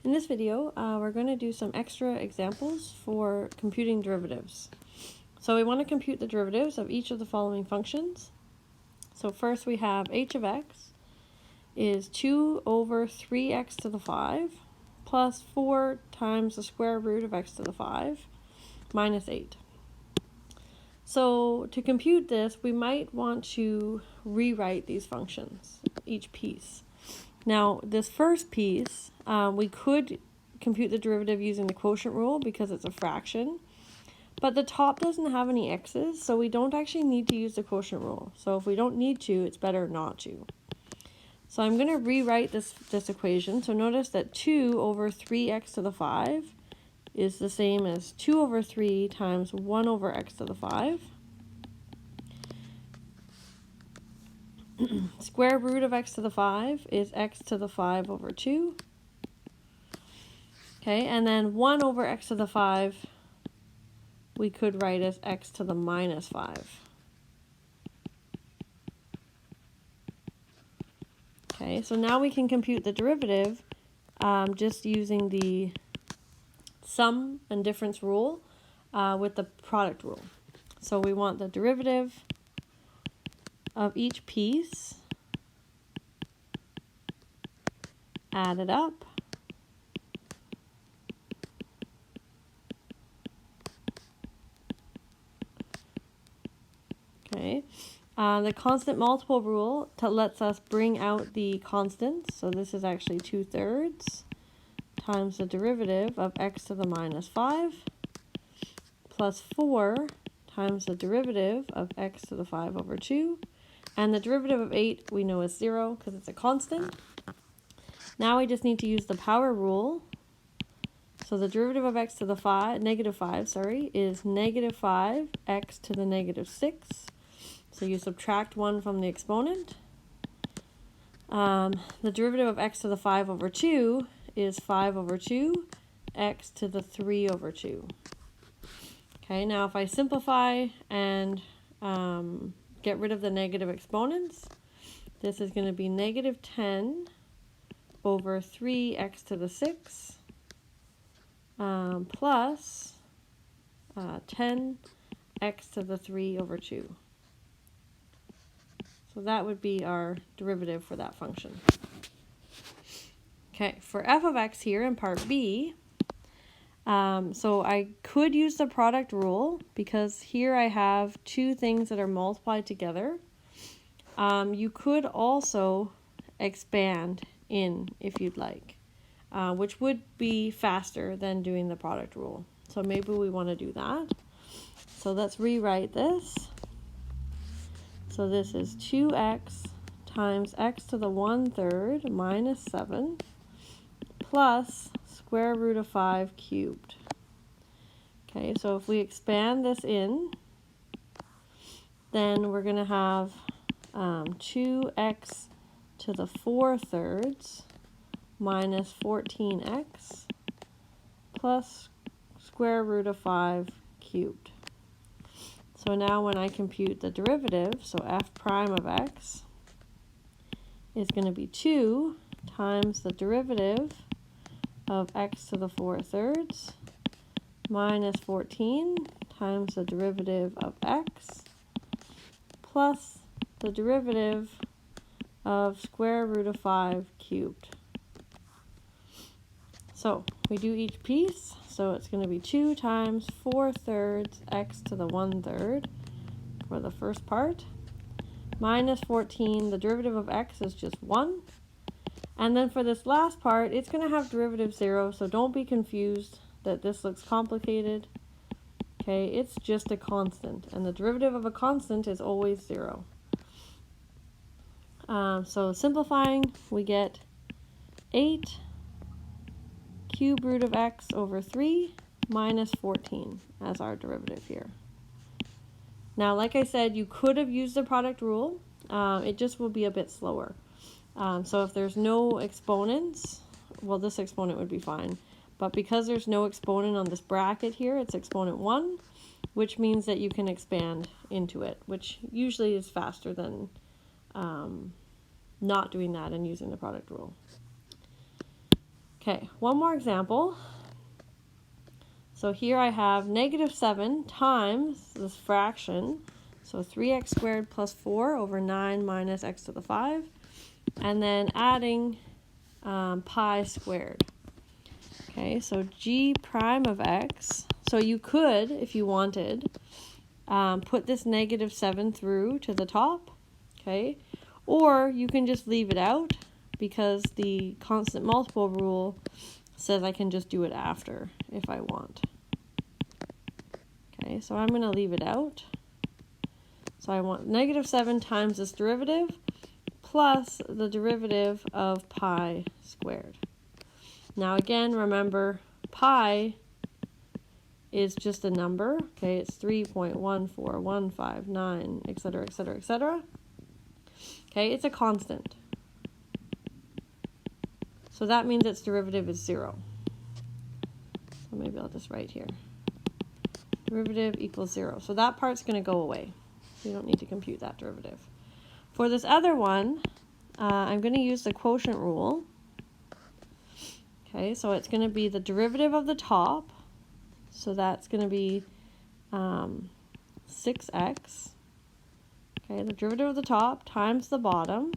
In this video, we're going to do some extra examples for computing derivatives. So we want to compute the derivatives of each of the following functions. So first we have h of x is 2 over 3x to the 5 plus 4 times the square root of x to the 5 minus 8. So to compute this, we might want to rewrite these functions, each piece. Now, this first piece, we could compute the derivative using the quotient rule because it's a fraction, but the top doesn't have any x's, so we don't actually need to use the quotient rule. So if we don't need to, it's better not to. So I'm going to rewrite this equation. So notice that 2 over 3x to the 5 is the same as 2 over 3 times 1 over x to the 5. Square root of x to the 5 is x to the 5 over 2. Okay, and then 1 over x to the 5 we could write as x to the minus 5. Okay, so now we can compute the derivative just using the sum and difference rule with the product rule. So we want the derivative of each piece added up okay. The constant multiple rule lets us bring out the constants. So this is actually 2/3 times the derivative of x to the minus 5 plus 4 times the derivative of x to the 5 over 2. And the derivative of 8 we know is 0 because it's a constant. Now we just need to use the power rule. So the derivative of x to the negative 5 is negative 5x to the negative 6. So you subtract 1 from the exponent. The derivative of x to the 5 over 2 is 5 over 2, x to the 3 over 2. Okay, now if I simplify and get rid of the negative exponents, this is going to be negative 10 over 3x to the 6 plus 10x to the 3 over 2. So that would be our derivative for that function. Okay, for f of x here in part B, so I could use the product rule because here I have two things that are multiplied together. You could also expand in if you'd like, which would be faster than doing the product rule. So maybe we want to do that. So let's rewrite this. So this is 2x times x to the 1/3 minus 7 plus square root of 5 cubed. Okay, so if we expand this in, then we're going to have 2x to the 4/3 minus 14x plus square root of 5 cubed. So now when I compute the derivative, so f prime of x is going to be 2 times the derivative of x to the 4/3 minus 14 times the derivative of x plus the derivative of square root of 5 cubed. So we do each piece. So it's going to be 2 times 4/3 x to the 1/3 for the first part, minus 14, the derivative of x is just 1. And then for this last part, it's going to have derivative 0, so don't be confused that this looks complicated. Okay, it's just a constant, and the derivative of a constant is always 0. So simplifying, we get 8 cube root of x over 3 minus 14 as our derivative here. Now, like I said, you could have used the product rule. It just will be a bit slower. So if there's no exponents, well, this exponent would be fine. But because there's no exponent on this bracket here, it's exponent 1, which means that you can expand into it, which usually is faster than not doing that and using the product rule. Okay, one more example. So here I have negative 7 times this fraction, so 3x squared plus 4 over 9 minus x to the 5, and then adding pi squared. Okay, so g prime of x, so you could, if you wanted, put this negative 7 through to the top, okay, or you can just leave it out because the constant multiple rule says I can just do it after if I want. Okay, so I'm going to leave it out. So I want negative 7 times this derivative plus the derivative of pi squared. Now again, remember, pi is just a number. Okay, it's 3.14159, etc., etc., etc. Okay, it's a constant. So that means its derivative is 0. So maybe I'll just write here. Derivative equals 0. So that part's going to go away. You don't need to compute that derivative. For this other one, I'm going to use the quotient rule. Okay, so it's going to be the derivative of the top. So that's going to be 6x. Okay, the derivative of the top times the bottom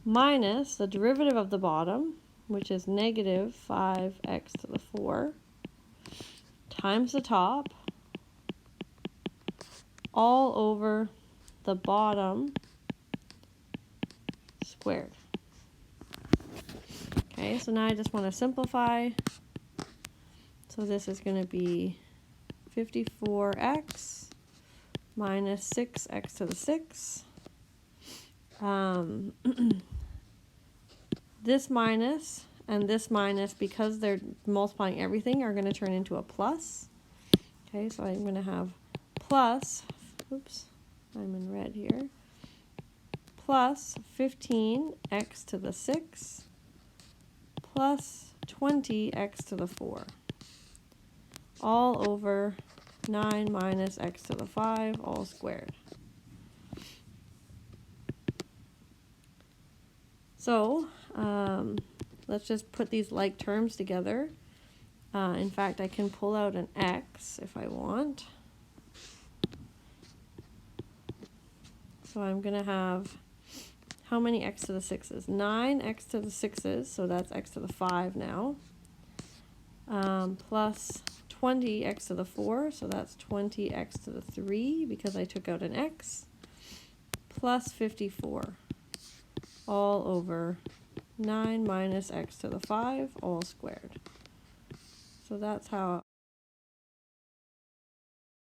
minus the derivative of the bottom, which is negative 5x to the 4, times the top, all over the bottom squared. Okay, so now I just want to simplify. So this is going to be 54x minus 6x to the 6. This minus and this minus, because they're multiplying everything, are going to turn into a plus. Okay, so I'm going to have plus, oops, I'm in red here, plus 15x to the 6 plus 20x to the 4, all over 9 minus x to the 5, all squared. So let's just put these like terms together. In fact, I can pull out an x if I want. So I'm going to have, how many x to the 6's? 9x to the 6's, so that's x to the 5 now. Plus 20x to the 4, so that's 20x to the 3 because I took out an x. Plus 54, all over 9 minus x to the 5, all squared. So that's how